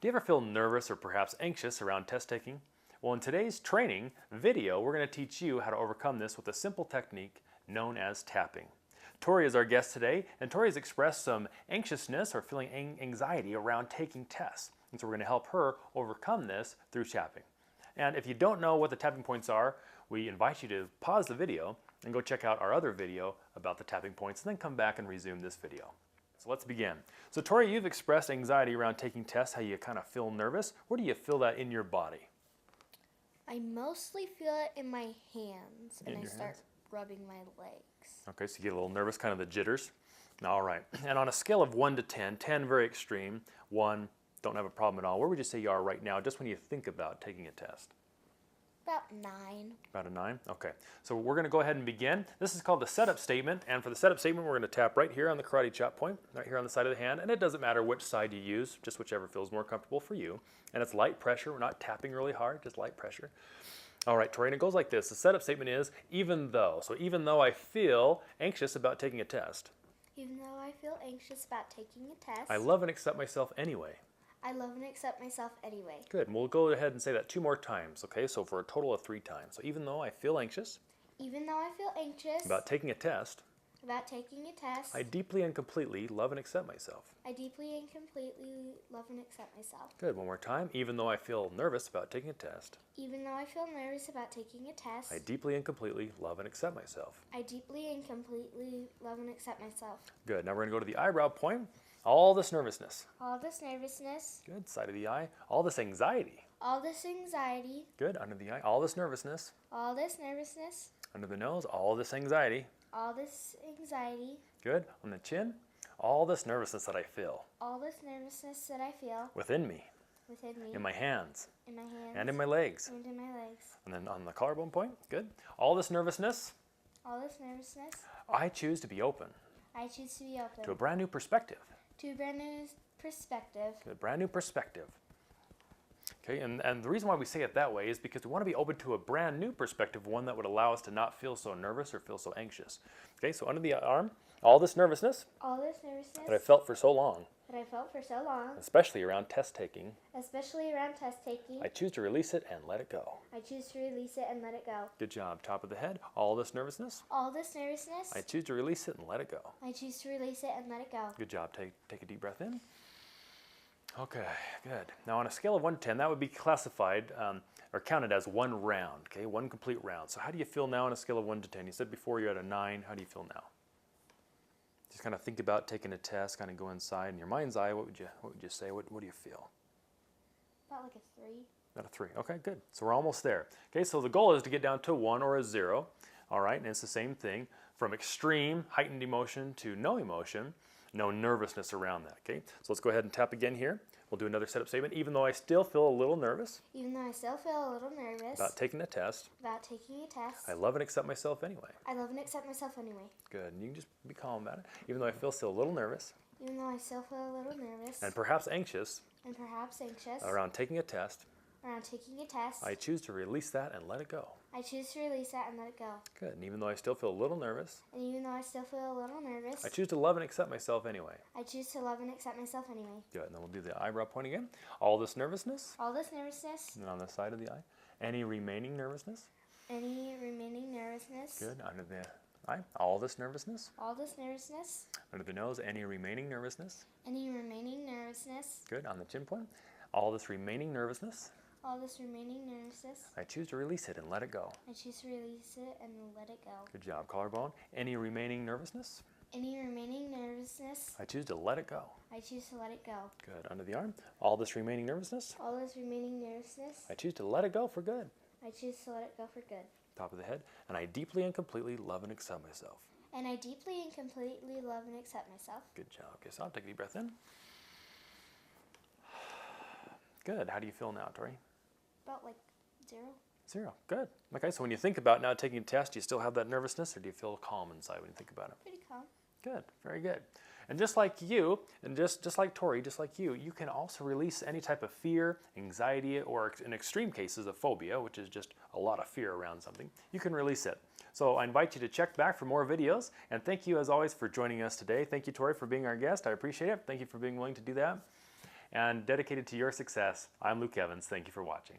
Do you ever feel nervous or perhaps anxious around test taking? Well, in today's training video, we're going to teach you how to overcome this with a simple technique known as tapping. Tori is our guest today, and Tori has expressed some anxiousness or feeling anxiety around taking tests. And so we're going to help her overcome this through tapping. And if you don't know what the tapping points are, we invite you to pause the video and go check out our other video about the tapping points, and then come back and resume this video. So let's begin. So Tori, you've expressed anxiety around taking tests, how you kind of feel nervous. Where do you feel that in your body? I mostly feel it in my hands, and I start hands? rubbing my legs. Okay, so you get a little nervous, kind of the jitters. All right, and on a scale of 1 to 10, 10 very extreme, 1 don't have a problem at all, where would you say you are right now just when you think about taking a test? About 9. About a 9? Okay, so we're going to go ahead and begin. This is called the setup statement, and for the setup statement we're going to tap right here on the karate chop point, right here on the side of the hand, and it doesn't matter which side you use, just whichever feels more comfortable for you. And it's light pressure, we're not tapping really hard, just light pressure. All right, Tori, and it goes like this. The setup statement is, even though. So even though I feel anxious about taking a test, Even though I feel anxious about taking a test, I love and accept myself anyway. I love and accept myself anyway. Good, and we'll go ahead and say that 2 more times, okay? So for a total of 3 times. So even though I feel anxious Even though I feel anxious about taking a test, about taking a test, I deeply and completely love and accept myself. I deeply and completely love and accept myself. Good, one more time. Even though I feel nervous about taking a test, Even though I feel nervous about taking a test, I deeply and completely love and accept myself. I deeply and completely love and accept myself. Good, now we're gonna go to the eyebrow point. All this nervousness. All this nervousness, Good, side of the eye. All this anxiety. all this anxiety, Good, under the eye. All this nervousness. all this nervousness, Under the nose. All this anxiety. all this anxiety, Good, on the chin. All this nervousness that I feel all this nervousness that I feel within me, within me, in my hands, in my hands, and in my legs. and in my legs. And then on the collarbone point. Good. All this nervousness, All this nervousness, I choose to be open I choose to be open to a brand new perspective. to a brand new perspective. A brand new perspective. Okay, and the reason why we say it that way is because we want to be open to a brand new perspective, one that would allow us to not feel so nervous or feel so anxious. Okay, so under the arm, all this nervousness All this nervousness that I felt for so long, that I felt for so long, especially around test taking, especially around test taking, I choose to release it and let it go. I choose to release it and let it go. Good job. Top of the head, all this nervousness, All this nervousness, I choose to release it and let it go. I choose to release it and let it go. Good job. Take a deep breath in. Okay, good. Now on a scale of 1 to 10, that would be classified or counted as 1 round, okay, 1 complete round. So how do you feel now on a scale of 1 to 10? You said before you're at a 9. How do you feel now? Just kind of think about taking a test, kind of go inside in your mind's eye. What would you say? What do you feel? About like a 3. About a 3. Okay, good. So we're almost there. Okay, so the goal is to get down to 1 or a 0. All right, and it's the same thing from extreme heightened emotion to no emotion, no nervousness around that. Okay, so let's go ahead and tap again here. We'll do another setup statement. Even though I still feel a little nervous Even though I still feel a little nervous about taking a test, about taking a test, I love and accept myself anyway. I love and accept myself anyway. Good. And you can just be calm about it. Even though I feel still a little nervous Even though I still feel a little nervous and perhaps anxious and perhaps anxious around taking a test, around taking a test, I choose to release that and let it go. I choose to release that and let it go. Good. And even though I still feel a little nervous, And even though I still feel a little nervous, I choose to love and accept myself anyway. I choose to love and accept myself anyway. Good. And then we'll do the eyebrow point again. All this nervousness, All this nervousness, and then on the side of the eye, any remaining nervousness. any remaining nervousness, Good. Under the eye, all this nervousness. all this nervousness, Under the nose, any remaining nervousness. any remaining nervousness, Good. On the chin point, all this remaining nervousness. all this remaining nervousness, I choose to release it and let it go. I choose to release it and let it go. Good job. Collarbone, any remaining nervousness. Any remaining nervousness, I choose to let it go. I choose to let it go. Good. Under the arm, all this remaining nervousness. All this remaining nervousness, I choose to let it go for good. I choose to let it go for good. Top of the head, and I deeply and completely love and accept myself. And I deeply and completely love and accept myself. Good job. Okay, so I'll take a deep breath in. Good. How do you feel now, Tori? About like 0. 0. Good. Okay, so when you think about now taking a test, do you still have that nervousness, or do you feel calm inside when you think about it? Pretty calm. Good. Very good. And just like you, and just like Tori, just like you can also release any type of fear, anxiety, or in extreme cases of phobia, which is just a lot of fear around something. You can release it. So I invite you to check back for more videos, and thank you as always for joining us today. Thank you, Tori, for being our guest. I appreciate it. Thank you for being willing to do that. and dedicated to your success. I'm Luke Evans. Thank you for watching.